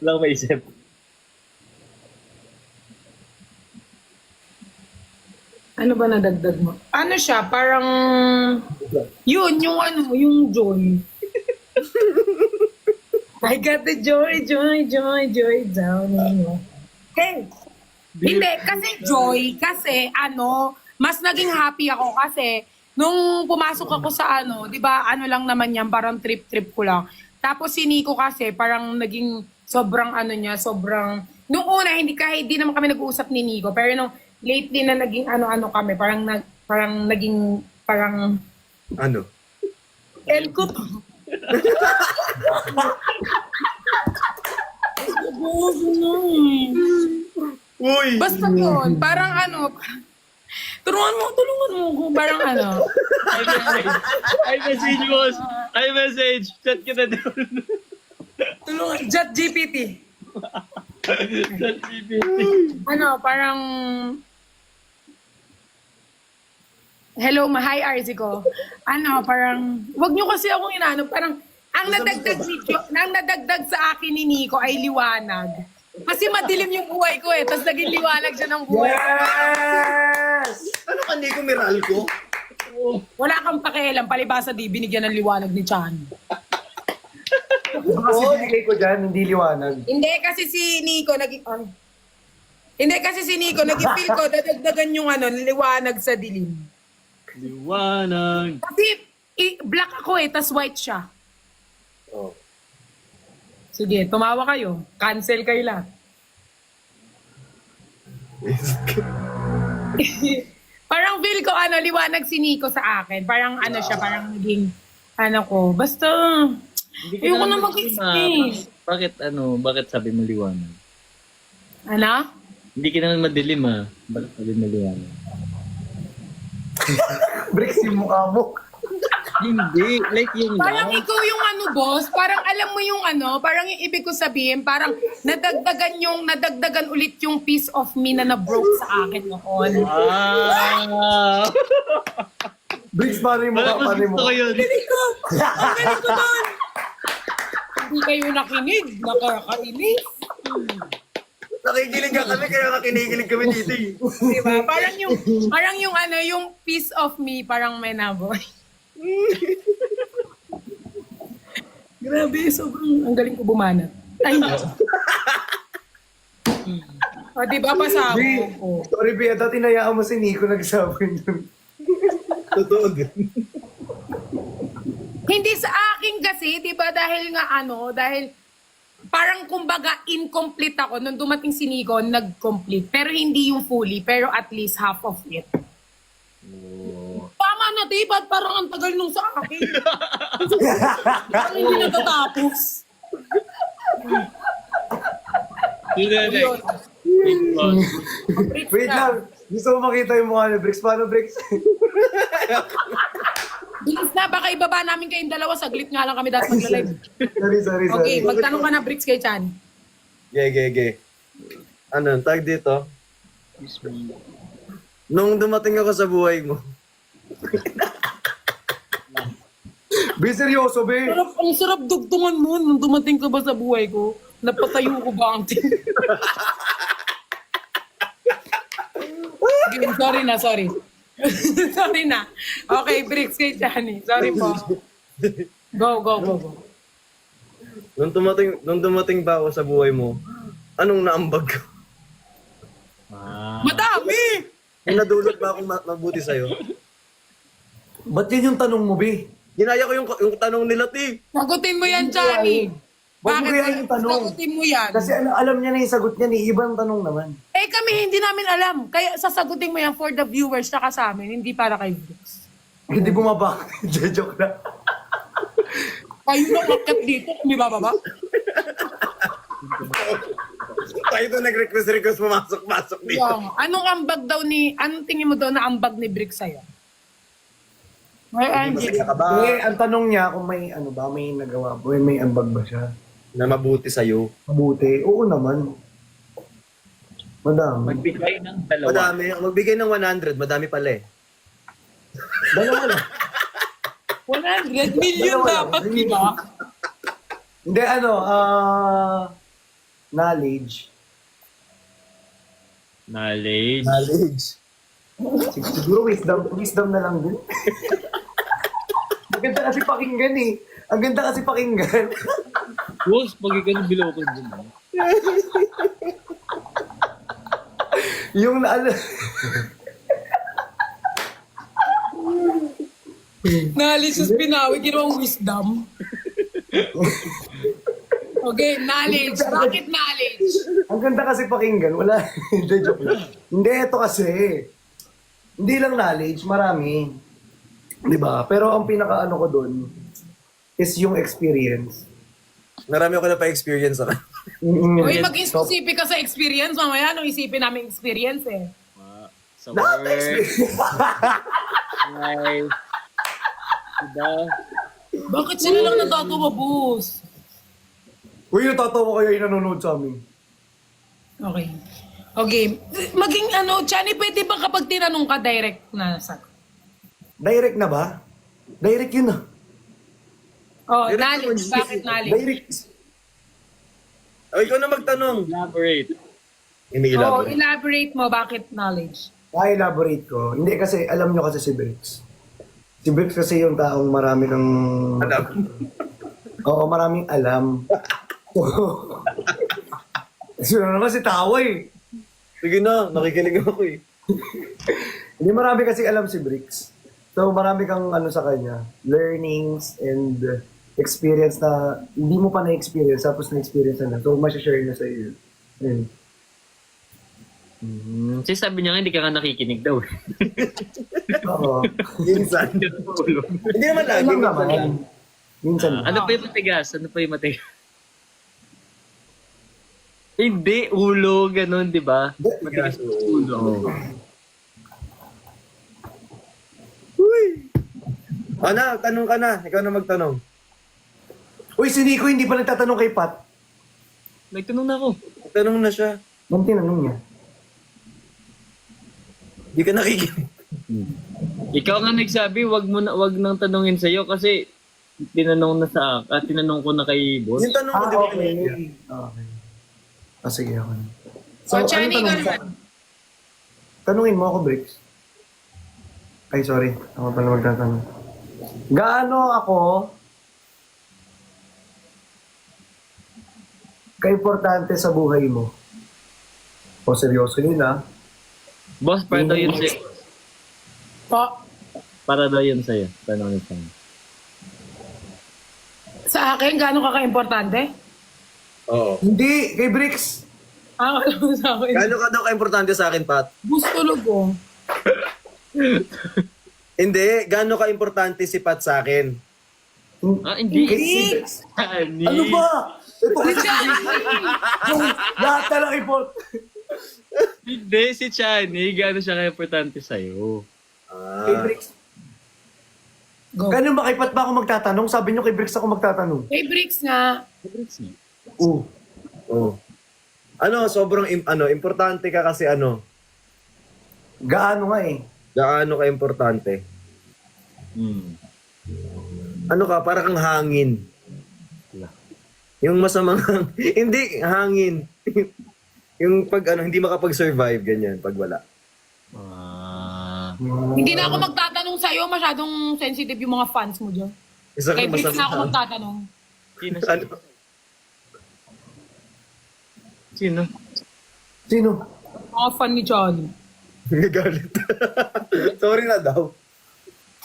Wala akong maisip. Ano ba nadagdag mo? Ano siya? Parang... Yun, yung ano, yung joy. I got the joy, joy, joy, joy down in me. Hey! Hindi, kasi joy, kasi ano, mas naging happy ako kasi nung pumasok ako sa ano, di ba, ano lang naman yan, parang trip-trip ko lang. Tapos si Nico kasi parang naging sobrang ano niya, sobrang, nung una, kahit di naman kami nag-uusap ni Nico, pero nung lately na naging ano-ano kami, parang naging, parang, Ano? el ko to. Uy! Basta yun, parang ano, tulungan mo ko, parang ano. I message, boss. I message. Chat kita doon. Tulungan, Chat GPT. Chat GPT. Ano, parang... Hello, hi RZ ko. Ano, parang... Wag nyo kasi akong inaano. Parang, ang nadagdag sa akin ni Nico ay liwanag. Kasi madilim yung buhay ko eh. Tapos naging liwanag siya ng buhay. Yes! Ano ka, Nico Meralco? Wala kang pakialam. Palibasa di, binigyan ng liwanag ni Chan. Kasi binigay ko dyan, hindi liwanag. Hindi kasi si Nico naging... Hindi kasi si Nico, nag-feel ko, dadagdagan yung ano, liwanag sa dilim. Liwanag. Kasi black ako eh, tas white siya. Oh. Sige, tumawa kayo. Cancel kayo lahat. Parang feel ko ano, liwanag si Nico sa akin. Parang ano siya, parang naging ano ko. Basta, Hindi ka ayoko na naman mag-explain. Bakit sabi mo liwanag? Ano? Hindi ka naman madilim Bakit sabi mo liwanag? Bricks yung mukha mo. Hindi, like yung Parang lang. ikaw yung ano, boss. Parang alam mo yung ano, parang yung ibig ko sabihin, parang nadagdagan ulit yung piece of me na na-broke sa akin noon. Ah! Bricks, paano yung mukha? Parang Paano yung gusto ko mukha? yun. Galing ko! Ang galing ko doon! Hindi kayo nakinig, nakakainis. Nakikilig ka kami, kaya nakinikilig kami dito eh. Diba? Parang yung ano, yung piece of me, parang may naboy. Grabe, sobrang ang galing ko bumanat. Ay, o, diba pasabog Bri, ko? sorry, Bri. Dati tinayaan mo si Nico nagsabi yun. Totoo din. Hindi sa akin kasi, di ba, dahil parang kumbaga incomplete ako. Nung dumating si Nico, nag-complete. Pero hindi yung fully, pero at least half of it. Tama na, di ba? Parang ang tagal nung sa akin. Parang hindi natatapos. Yun. Wait lang. Gusto mo makita yung mukha ni Bricks. Paano, Bricks? Bilis na, baka ibaba namin kayong dalawa. Saglit nga lang kami dapat mag-live. sorry. Okay, magtanong ka na, Bricks, kay Chan. Ge. Ano, tag dito? Nung dumating ako sa buhay mo, Bri, seryoso, Bri. Ang sarap dugtungan mo nung dumating ka ba sa buhay ko. Napatayo ko ba ang sorry na. Sorry na. Okay, Bricks kay Chani. Sorry po. Go. nung dumating ba ako sa buhay mo, anong naambag ko? Madami! May nadulot ba akong mabuti sa'yo? Ba't yan yung tanong mo, Bri? Ginaya ko yung tanong nila, Ti. Sagutin mo yan, Chani. Ba't mo Bakit? kaya yung tanong? Sagutin mo yan. Kasi alam niya na yung sagot niya ni ibang tanong naman. Eh kami hindi namin alam. Kaya sasagutin mo yan for the viewers tsaka sa amin, hindi para kay Bricks. Hindi bumaba. Joke na. Kayo lang akit dito, kami bababa. Tayo to nag-request pumasok dito. Anong tingin mo daw na ambag ni Bricks sa'yo? Ay, Angie. Masaya ka ba Ang tanong niya kung may ano ba, may nagawa ba, may ambag ba siya? na mabuti sa'yo? Mabuti. Oo naman. Madami. Magbigay ng dalawa. Madami. Magbigay ng 100, madami pala eh. Dalawa lang. 100 million Dalawa lang. dapat, di ba? Hindi, knowledge. Knowledge. Knowledge. Siguro wisdom na lang din. Ang ganda kasi pakinggan eh. Ang ganda kasi pakinggan. Boss, magigan below ko din. Yung naala... Knowledge sa pinawi, ginawang wisdom. Okay, knowledge. Bakit knowledge? Ang ganda kasi pakinggan. Wala. Hindi, joke lang. Hindi, ito kasi. Hindi lang knowledge, marami. Di ba? Pero ang pinaka-ano ko dun is yung experience. Marami ako na pa-experience ako. Uy, maging specific ka sa experience. Mamaya, anong isipin namin experience eh. Sa Not work, experience. life. Diba? Bakit sila lang natatawa, boss? Uy, natatawa kayo yung nanonood sa amin. Okay. Okay. Maging Chani, pwede ba kapag tinanong ka direct na sagot? Direct na ba? Direct yun ah. Oh, Direct knowledge. naman. Bakit knowledge? Direct. O, ikaw na magtanong. Elaborate. Hindi Oh, elaborate. elaborate mo. Bakit knowledge? I-elaborate ko. Hindi kasi, alam nyo kasi si Bricks. Si Bricks kasi yung taong marami ng... Alam. Oo, maraming alam. Sino naman si Tawa eh. Sige na, nakikinig ako eh. Hindi marami kasi alam si Bricks. So marami kang sa kanya, learnings and experience na hindi mo pa na-experience, tapos na-experience na. So masashare niya sa iyo. Ayun. Kasi sabi niya nga, hindi ka nga nakikinig daw. Oo. Minsan. Hindi naman lagi. Alam Minsan lang. naman. Minsan. Ano pa yung matigas? Ano pa yung matigas? Hindi, ulo, ganun, di ba? Matigas yung ulo. Ana, tanong ka na. Ikaw na magtanong. Uy, si Nico hindi pa nagtatanong kay Pat. Nagtanong na ako. Tanong na siya. Anong tinanong niya? Hindi ka nakikinig. Ikaw nga nagsabi, wag nang tanungin sa'yo kasi tinanong na sa tinanong ko na kay boss. Yung tanong ko, di ba? Okay. Okay. Sige ako na. So, Chani, tanong ka sa- naman. Tanungin mo ako, Bricks. Ay, sorry. Ako pala magtatanong. Gaano ako ka-importante sa buhay mo? O, seryoso yun ah. Boss, para daw yun sa'yo. Po, Para daw yun sa'yo. Tanongin sa'yo. sa akin, gaano ka ka-importante? Oo. Hindi, kay Bricks. Alam mo sa akin. Gaano ka daw ka-importante sa akin, Pat? Boost tulog ko. Hindi, gaano ka-importante si Pat sa akin? Ah, hindi. Kay si Bricks. Chani. Ano ba? Ito kasi yung lahat na lang import. Hindi, si Chani. Gaano siya ka-importante sa'yo? Kay Ah. Bricks. Go. Ganun ba kay Pat ba ako magtatanong? Sabi niyo kay Bricks ako magtatanong. Kay Bricks nga. Oo. Oo. Ano, sobrang importante ka kasi Gaano nga eh. gaano ka importante. Ano ka, para kang hangin. Yung masamang, hindi, hangin. Yung pag hindi makapag-survive, ganyan, pag wala. Hindi na ako magtatanong sa'yo. Masyadong sensitive yung mga fans mo dyan. Isa Kay kang Bricks na ako masama. magtatanong. Sino? Ano? Sino? Sino? Mga fan ni Johnny. Nagalit. Sorry na daw.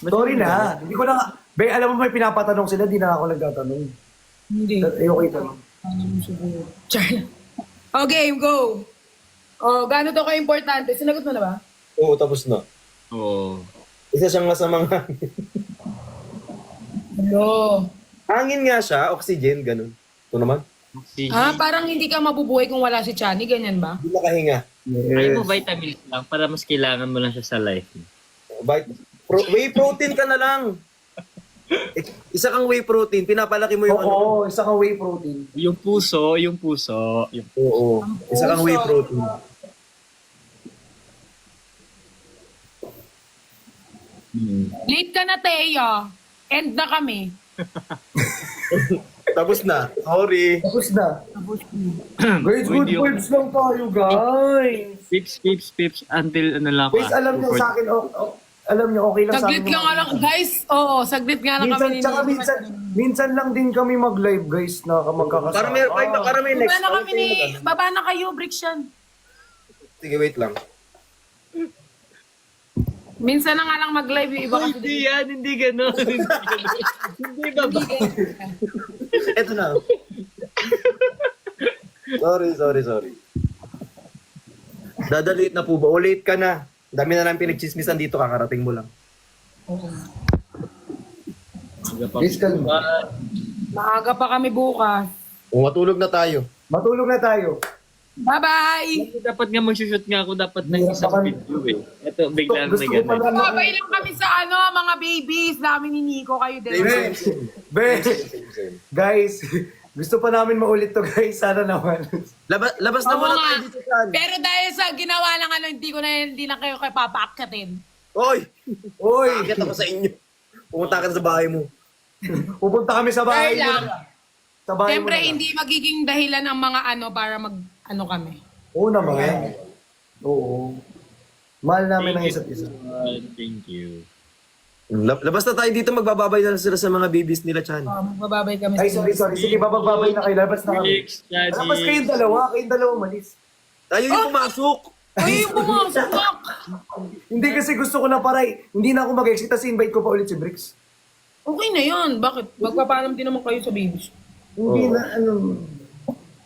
Sorry na. Hindi ko na. Be, alam mo may pinapatanong sila, di na ako nagtatanong. Hindi. Ayoko itanong. Ano mo siguro? Char. Okay, go. Oh, gaano to ka-importante? Sinagot mo na ba? Oo, tapos na. Oo. Isa siyang masamang hangin. Hello. Hangin nga siya, oxygen, ganun. Ito naman. Si Parang hindi ka mabubuhay kung wala si Chani, ganyan ba? Hindi makahinga. Ayaw mo vitamins lang para mas kailangan mo lang siya sa life. Whey protein ka na lang. Isa kang whey protein, pinapalaki mo yung Oo, isa kang whey protein. Yung puso. Oo. Isa kang whey protein. Late ka na, Teya. End na kami. Tapos na. Sorry. Tapos na. Guys, Uy, good di ako- vibes lang tayo, guys. Pips, until ano lang ako. Guys, alam niyo sa akin, alam niyo, okay lang sa akin. Saglit ka nga lang, guys. Oo, saglit nga lang Minsan, kami. tsaka minsan lang din kami mag-live, guys, na magkakasama. Para may next. Baba na kami ni... Baba na kayo, Bricks yan. Sige, wait lang. Minsan na nga lang mag-live yung iba kasi. Hindi yan, hindi gano'n. Hindi ba ba? Eto na. Sorry. Dadaliit na po ba? O late ka na. Dami na lang pinagchismisan dito, kakarating mo lang. Guys, kalma. Maaga pa kami bukas. O matulog na tayo. Matulog na tayo. Bye-bye! Dapat nga mag-shoot nga ako dapat ng Hirap isang naman. video eh. Ito, bigla na Gusto ko pa gano'n. lang. Babay lang kami sa mga babies. Dami ni Nico kayo din. Be, guys, gusto pa namin maulit to, guys. Sana naman. Labas na Oo muna nga. tayo dito, Chan. Pero dahil sa ginawa ng hindi na kayo kay papaakatin. Oy! Uy, Bakit ako sa inyo? Pumunta ka na sa bahay mo. pupunta kami sa bahay Fair mo lang. na. Sa bahay Siyempre, mo na. hindi magiging dahilan ang mga para kami. Oo naman. Oo. Mahal namin ang isa't isa. Thank you. Labas na tayo dito, magbababay na sila sa mga babies nila, Chan. Magbababay kami. Ay, sorry. Sige, babagbabay na kayo. Labas na kami. Felix, Labas kayong Daddy. dalawa. Kayong dalawa malis. Tayo yung pumasok! Ay, yung pumasok! Hindi kasi gusto ko na paray. Hindi na ako mag-exit. Tapos invite ko pa ulit si Bricks. Okay na yun. Bakit? Magpapaalam din naman kayo sa babies. Hindi na,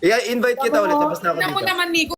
I-invite kita ulit, tapos na ako Alam mo dito. naman, Nico,